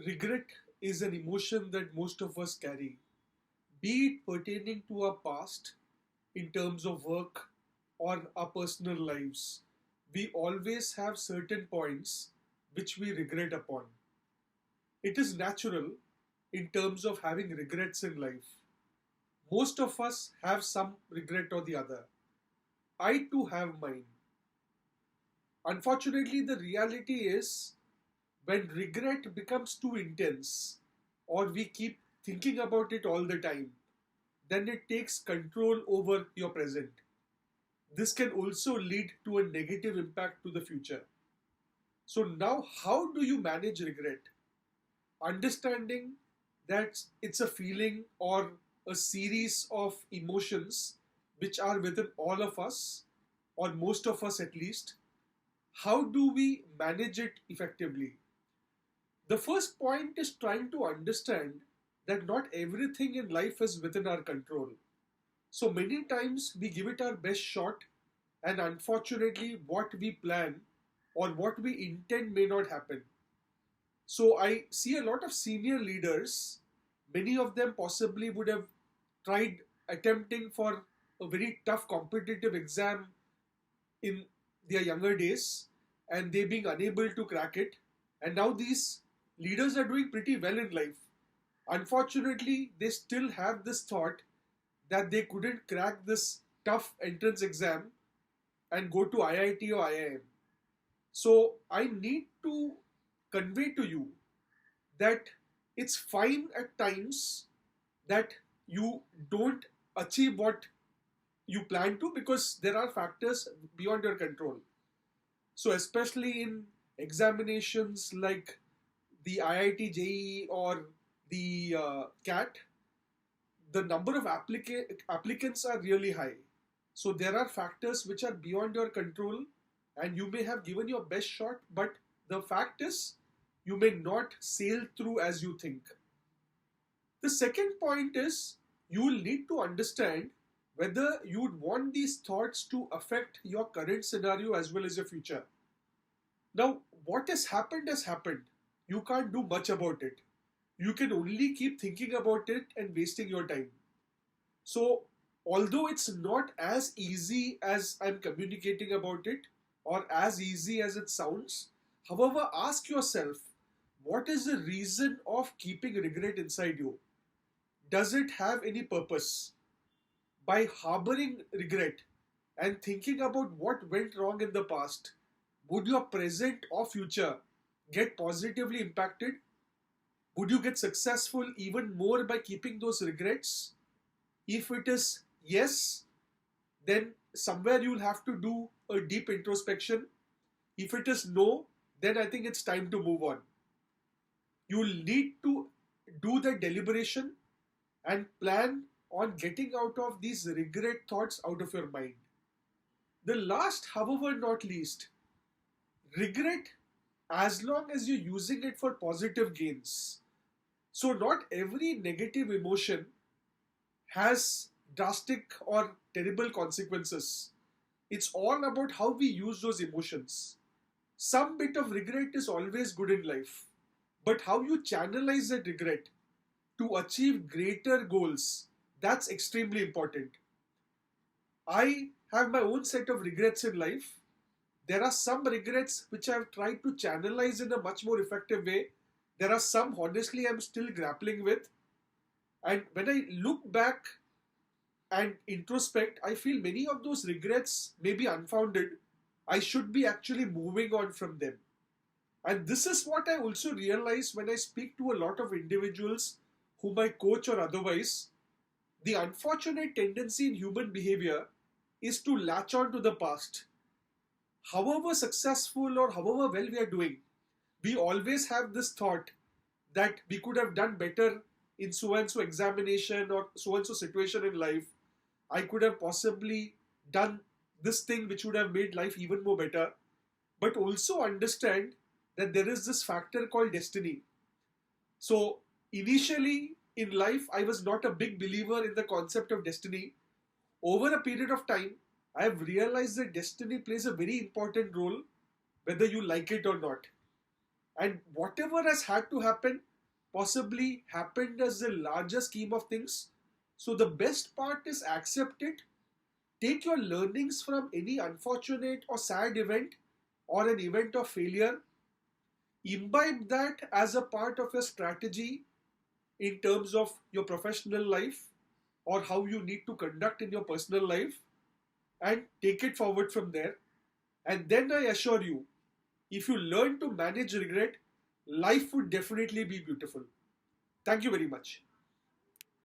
Regret is an emotion that most of us carry, be it pertaining to our past in terms of work or our personal lives. We always have certain points which we regret upon. It is natural in terms of having regrets in life. Most of us have some regret or the other. I too have mine. Unfortunately, the reality is when regret becomes too intense or we keep thinking about it all the time, then it takes control over your present. This can also lead to a negative impact to the future. So, now how do you manage regret? Understanding that it's a feeling or a series of emotions which are within all of us, or most of us at least. How do we manage it effectively? The first point is trying to understand that not everything in life is within our control. So many times we give it our best shot, and unfortunately, what we plan or what we intend may not happen. So I see a lot of senior leaders, many of them possibly would have tried attempting for a very tough competitive exam in their younger days and they being unable to crack it. And now these leaders are doing pretty well in life. Unfortunately, they still have this thought that they couldn't crack this tough entrance exam and go to IIT or IIM. So I need to convey to you that it's fine at times that you don't achieve what you plan to because there are factors beyond your control. So, especially in examinations like the IIT JEE or the CAT, the number of applicants are really high. So, there are factors which are beyond your control, and you may have given your best shot, but the fact is, you may not sail through as you think. The second point is you will need to understand whether you would want these thoughts to affect your current scenario as well as your future. Now, what has happened has happened. You can't do much about it. You can only keep thinking about it and wasting your time. So, although it's not as easy as I'm communicating about it or as easy as it sounds, however, ask yourself what is the reason of keeping regret inside you? Does it have any purpose? By harboring regret and thinking about what went wrong in the past, would your present or future get positively impacted? Would you get successful even more by keeping those regrets? If it is yes, then somewhere you'll have to do a deep introspection. If it is no, then I think it's time to move on. You'll need to do the deliberation and plan on getting out of these regret thoughts out of your mind. The last, however, not least, regret as long as you're using it for positive gains. So, not every negative emotion has drastic or terrible consequences. It's all about how we use those emotions. Some bit of regret is always good in life, but how you channelize that regret to achieve greater goals, that's extremely important. I have my own set of regrets in life. There are some regrets which I've tried to channelize in a much more effective way. There are some, honestly, I'm still grappling with. And when I look back and introspect, I feel many of those regrets may be unfounded. I should be actually moving on from them. And this is what I also realize when I speak to a lot of individuals whom I coach or otherwise. The unfortunate tendency in human behavior is to latch on to the past. However successful or however well we are doing, we always have this thought that we could have done better in so and so examination or so and so situation in life. I could have possibly done this thing which would have made life even more better. But also understand that there is this factor called destiny. So, initially in life, I was not a big believer in the concept of destiny. Over a period of time, I have realized that destiny plays a very important role, whether you like it or not. And whatever has had to happen possibly happened as the larger scheme of things. So the best part is accept it. Take your learnings from any unfortunate or sad event or an event of failure, imbibe that as a part of your strategy in terms of your professional life or how you need to conduct in your personal life, and take it forward from there. And then I assure you, if you learn to manage regret, life would definitely be beautiful. Thank you very much.